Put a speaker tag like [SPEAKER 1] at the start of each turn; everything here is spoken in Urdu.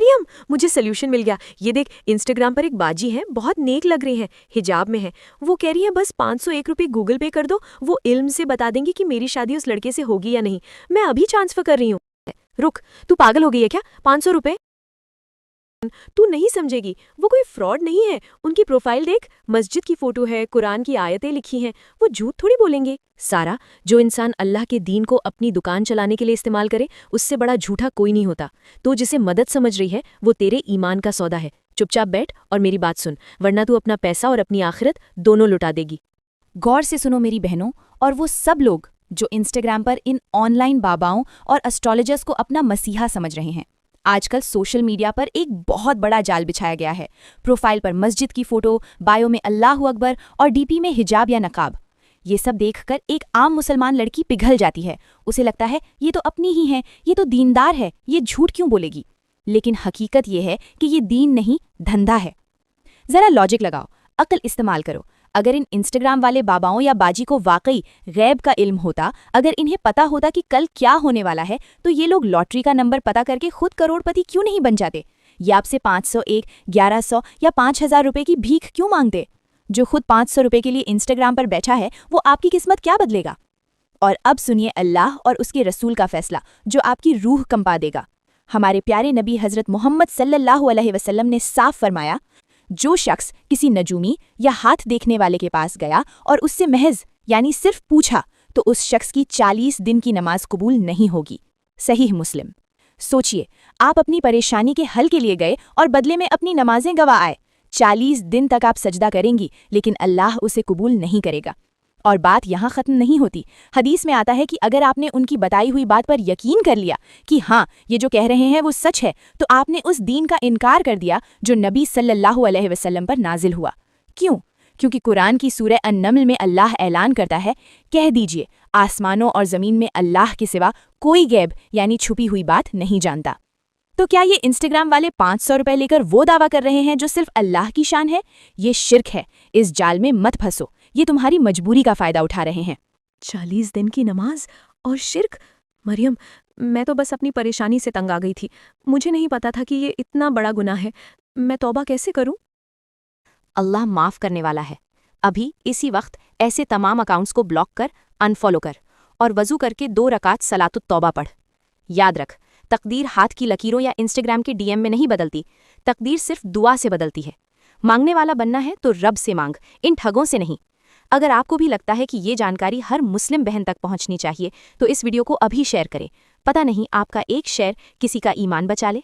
[SPEAKER 1] مریم مجھے سلیوشن مل گیا. یہ دیکھ انسٹاگرام پر ایک باجی ہیں, بہت نیک لگ رہی ہیں, حجاب میں ہیں. وہ کہہ رہی ہیں بس 501 روپے گوگل پے کر دو, وہ علم سے بتا دیں گی کہ میری شادی اس لڑکے سے ہوگی یا نہیں. میں ابھی ٹرانسفر کر رہی ہوں. رک, تو پاگل ہو گئی ہے کیا؟ 500 روپے تو نہیں سمجھے گی, وہ کوئی فراڈ نہیں ہے. ان کی پروفائل دیکھ, مسجد کی فوٹو ہے, قرآن کی آیتیں لکھی ہیں, وہ جھوٹ تھوڑی بولیں گے. سارا, جو انسان اللہ کے دین کو اپنی دکان چلانے کے لیے استعمال کرے اس سے بڑا جھوٹا کوئی نہیں ہوتا. تو جسے مدد سمجھ رہی ہے وہ تیرے ایمان کا سودا ہے. چپ چاپ بیٹھ اور میری بات سن, ورنہ تو اپنا پیسہ اور اپنی آخرت دونوں لٹا دے گی.
[SPEAKER 2] غور سے سنو میری بہنوں اور وہ سب لوگ جو Instagram per in on line باباؤں اور اسٹرالوجرز کو اپنا مسیحا سمجھ رہے ہیں. آج کل سوشل میڈیا پر ایک بہت بڑا جال بچھایا گیا ہے. پروفائل پر مسجد کی فوٹو, بایو میں اللہ اکبر اور ڈی پی میں حجاب یا نقاب. یہ سب دیکھ کر ایک عام مسلمان لڑکی پگھل جاتی ہے. اسے لگتا ہے یہ تو اپنی ہی ہے, یہ تو دیندار ہے, یہ جھوٹ کیوں بولے گی. لیکن حقیقت یہ ہے کہ یہ دین نہیں, دھندا ہے. ذرا لاجک لگاؤ, عقل استعمال کرو. اگر ان انسٹاگرام والے باباؤں یا باجی کو واقعی غیب کا علم ہوتا, اگر انہیں پتا ہوتا کہ کل کیا ہونے والا ہے, تو یہ لوگ لاٹری کا نمبر پتا کر کے خود کروڑ پتی کیوں نہیں بن جاتے؟ یا آپ سے 501, 1100 یا 5000 روپے کی بھیک کیوں مانگتے؟ جو خود 500 روپے کے لیے انسٹاگرام پر بیٹھا ہے وہ آپ کی قسمت کیا بدلے گا؟ اور اب سنیے اللہ اور اس کے رسول کا فیصلہ جو آپ کی روح کمپا دے گا. ہمارے پیارے نبی حضرت محمد صلی اللہ علیہ وسلم نے صاف فرمایا, جو شخص کسی نجومی یا ہاتھ دیکھنے والے کے پاس گیا اور اس سے محض یعنی صرف پوچھا تو اس شخص کی 40 دن کی نماز قبول نہیں ہوگی. صحیح مسلم. سوچئے, آپ اپنی پریشانی کے حل کے لیے گئے اور بدلے میں اپنی نمازیں گوا آئے. 40 دن تک آپ سجدہ کریں گی لیکن اللہ اسے قبول نہیں کرے گا. اور بات یہاں ختم نہیں ہوتی. حدیث میں آتا ہے کہ اگر آپ نے ان کی بتائی ہوئی بات پر یقین کر لیا کہ ہاں یہ جو کہہ رہے ہیں وہ سچ ہے, تو آپ نے اس دین کا انکار کر دیا جو نبی صلی اللہ علیہ وسلم پر نازل ہوا. کیوں؟ کیونکہ قرآن کی سورہ النمل میں اللہ اعلان کرتا ہے, کہہ دیجئے آسمانوں اور زمین میں اللہ کے سوا کوئی غیب یعنی چھپی ہوئی بات نہیں جانتا. تو کیا یہ انسٹاگرام والے 500 روپے لے کر وہ دعویٰ کر رہے ہیں جو صرف اللہ کی شان ہے؟ یہ شرک ہے. اس جال میں مت پھنسو, یہ تمہاری مجبوری کا فائدہ اٹھا رہے ہیں.
[SPEAKER 1] 40 دن کی نماز اور شرک؟ مریم, میں تو بس اپنی پریشانی سے تنگ آ گئی تھی. مجھے نہیں پتا تھا کہ یہ اتنا بڑا گناہ ہے. میں توبہ کیسے کروں؟
[SPEAKER 2] اللہ معاف کرنے والا ہے. ابھی اسی وقت ایسے تمام اکاؤنٹس کو بلاک کر, انفالو کر اور وضو کر کے 2 رکعت صلاۃ التوبہ پڑھ. یاد رکھ, تقدیر ہاتھ کی لکیروں یا انسٹاگرام کے ڈی ایم میں نہیں بدلتی. تقدیر صرف دعا سے بدلتی ہے. مانگنے والا بننا ہے تو رب سے مانگ, ان ٹھگوں سے نہیں. اگر آپ کو بھی لگتا ہے کہ یہ جانکاری ہر مسلم بہن تک پہنچنی چاہیے تو اس ویڈیو کو ابھی شیئر کریں. پتہ نہیں آپ کا ایک شیئر کسی کا ایمان بچا لے.